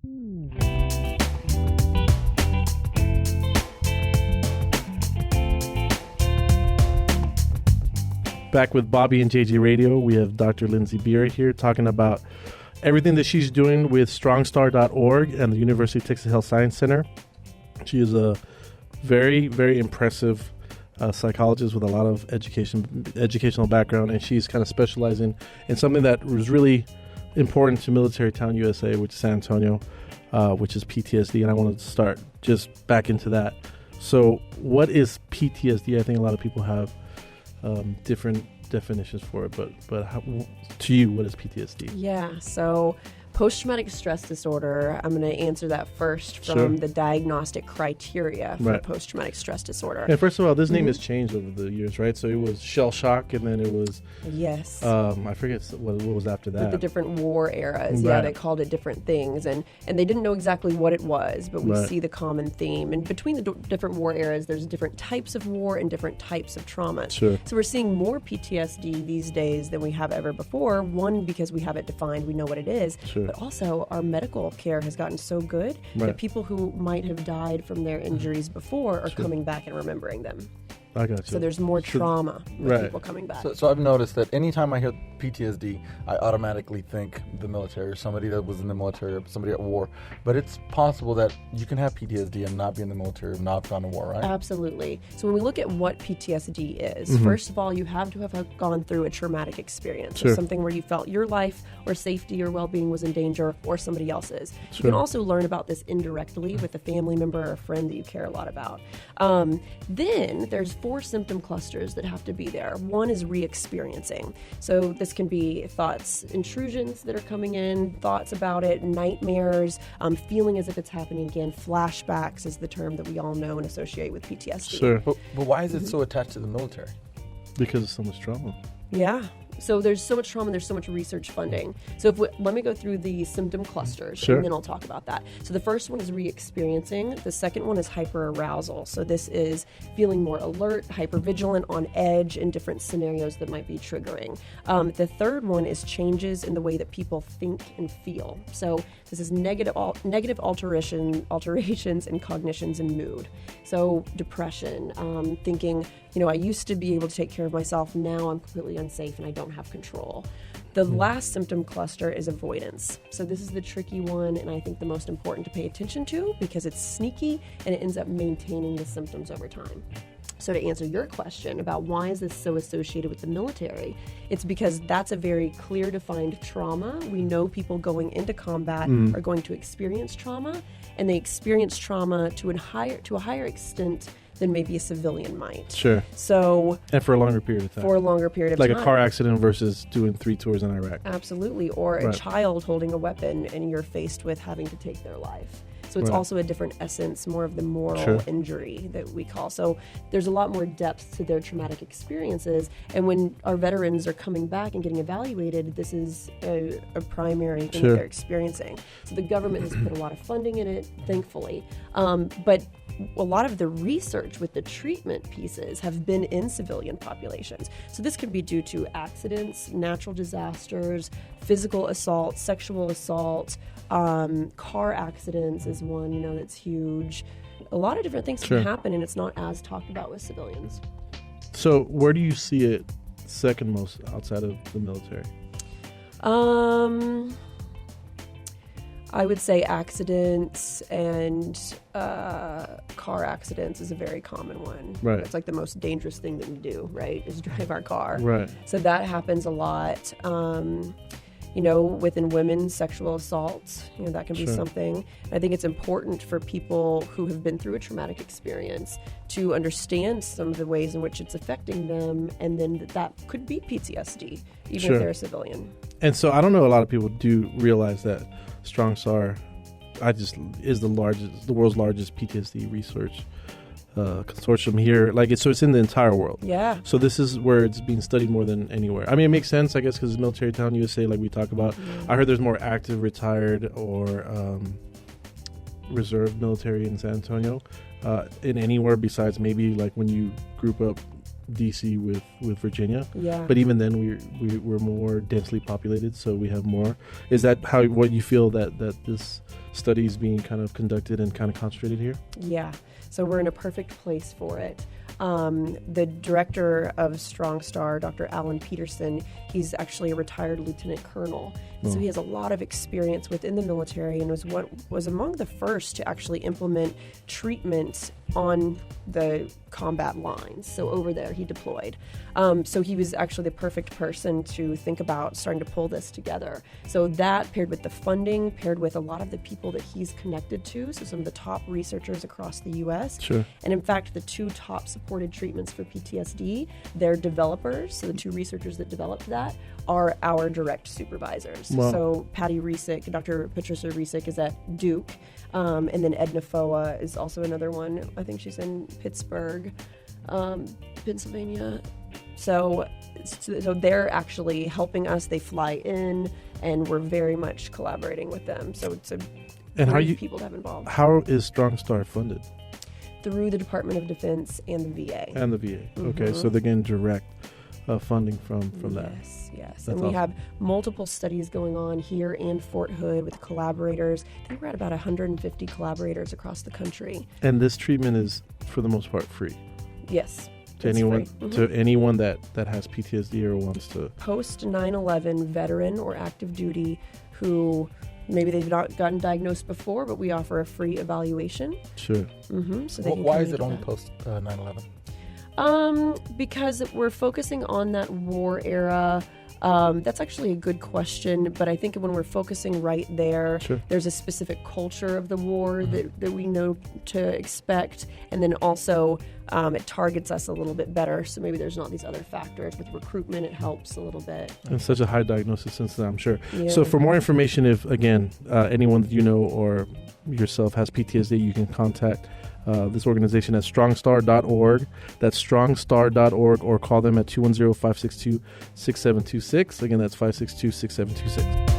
Back with Bobby and JJ Radio, we have Dr. Lindsay Bira here talking about everything that she's doing with StrongStar.org and the University of Texas Health Science Center. She is a very, very impressive psychologist with a lot of educational background, and she's kind of specializing in something that was really important to Military Town USA, which is San Antonio, which is PTSD, and I wanted to start just back into that. So what is PTSD? I think a lot of people have different definitions for it, but how, to you, what is PTSD? Yeah, so post-traumatic stress disorder, I'm going to answer that first from the diagnostic criteria for post-traumatic stress disorder. And first of all, this name has changed over the years, right? So it was shell shock, and then it was... Yes. I forget what was after that. With the different war eras, yeah, they called it different things. And they didn't know exactly what it was, but we see the common theme. And between the different war eras, there's different types of war and different types of trauma. Sure. So we're seeing more PTSD these days than we have ever before. One, because we have it defined, we know what it is. Sure. But also, our medical care has gotten so good that people who might have died from their injuries before are coming back and remembering them. I got you. So there's more trauma with people coming back. So I've noticed that anytime I hear PTSD, I automatically think the military, or somebody that was in the military, or somebody at war. But it's possible that you can have PTSD and not be in the military, or not gone to war, right? Absolutely. So when we look at what PTSD is, first of all, you have to have gone through a traumatic experience. So something where you felt your life or safety or well-being was in danger, or somebody else's. You can also learn about this indirectly with a family member or a friend that you care a lot about. Then there's 4 symptom clusters that have to be there. One is re-experiencing. So this can be thoughts, intrusions that are coming in, thoughts about it, nightmares, feeling as if it's happening again. Flashbacks is the term that we all know and associate with PTSD. Sure. But why is it so attached to the military? Because of so much trauma. Yeah. So there's so much trauma, there's so much research funding. So let me go through the symptom clusters, and then I'll talk about that. So the first one is re-experiencing. The second one is hyper-arousal. So this is feeling more alert, hyper-vigilant, on edge in different scenarios that might be triggering. The third one is changes in the way that people think and feel. So this is negative alterations in cognitions and mood. So depression, thinking, I used to be able to take care of myself, now I'm completely unsafe and I don't have control. The last symptom cluster is avoidance. So this is the tricky one, and I think the most important to pay attention to, because it's sneaky and it ends up maintaining the symptoms over time. So to answer your question about why is this so associated with the military, it's because that's a very clear defined trauma. We know people going into combat are going to experience trauma, and they experience trauma to a higher extent than maybe a civilian might. Sure. So, and for a longer period of time. For a longer period of time. Like a car accident versus doing 3 tours in Iraq. Absolutely. Or a child holding a weapon and you're faced with having to take their life. So it's also a different essence, more of the moral injury that we call. So there's a lot more depth to their traumatic experiences. And when our veterans are coming back and getting evaluated, this is a primary thing that they're experiencing. So the government has put a lot of funding in it, thankfully. But a lot of the research with the treatment pieces have been in civilian populations. So this could be due to accidents, natural disasters, physical assault, sexual assault, car accidents is one, that's huge. A lot of different things can happen, and it's not as talked about with civilians. So where do you see it second most outside of the military? I would say accidents and car accidents is a very common one. Right. It's like the most dangerous thing that we do, right, is drive our car. Right. So that happens a lot. Within women, sexual assault, that can be something. I think it's important for people who have been through a traumatic experience to understand some of the ways in which it's affecting them, and then that could be PTSD, even if they're a civilian. And so I don't know, a lot of people do realize that StrongStar is the world's largest PTSD research consortium here. So it's in the entire world. Yeah. So this is where it's being studied more than anywhere. I mean, it makes sense, I guess, because it's Military Town USA, like we talk about. I heard there's more active, retired, or reserve military in San Antonio, in anywhere besides maybe like when you group up DC with Virginia. Yeah. But even then, we're more densely populated, so we have more. Is that what you feel that this study is being kind of conducted and kind of concentrated here? Yeah. So we're in a perfect place for it. The director of Strong Star, Dr. Alan Peterson, he's actually a retired lieutenant colonel. So he has a lot of experience within the military and was among the first to actually implement treatment on the combat lines. So over there, he deployed. So he was actually the perfect person to think about starting to pull this together. So that paired with the funding, paired with a lot of the people that he's connected to, so some of the top researchers across the U.S. Sure. And in fact, the two top supported treatments for PTSD, their developers, so the two researchers that developed that, are our direct supervisors. Wow. So Patty Resick, Dr. Patricia Resick is at Duke, and then Edna Foa is also another one. I think she's in Pittsburgh, Pennsylvania. So they're actually helping us. They fly in, and we're very much collaborating with them. So it's great people to have involved. How is Strong Star funded? Through the Department of Defense and the VA. And the VA. Mm-hmm. Okay, so they're getting direct funding from that. Yes. That's And we awesome. have multiple studies going on here in Fort Hood with collaborators. I think we're at about 150 collaborators across the country. And this treatment is, for the most part, free Yes. to it's anyone free. to anyone that has PTSD or wants to. Post 9/11 veteran or active duty who maybe they've not gotten diagnosed before, but we offer a free evaluation. Sure. So they can why come is and it get only that. post 9/11? Because we're focusing on that war era. That's actually a good question, but I think when we're focusing right there, Sure. there's a specific culture of the war that we know to expect, and then also it targets us a little bit better, so maybe there's not these other factors. With recruitment, it helps a little bit. And such a high diagnosis since then, I'm sure. Yeah. So for more information, if, again, anyone that you know or yourself has PTSD, you can contact this organization at strongstar.org. That's strongstar.org, or call them at 210-562-6726. Again, that's 562-6726.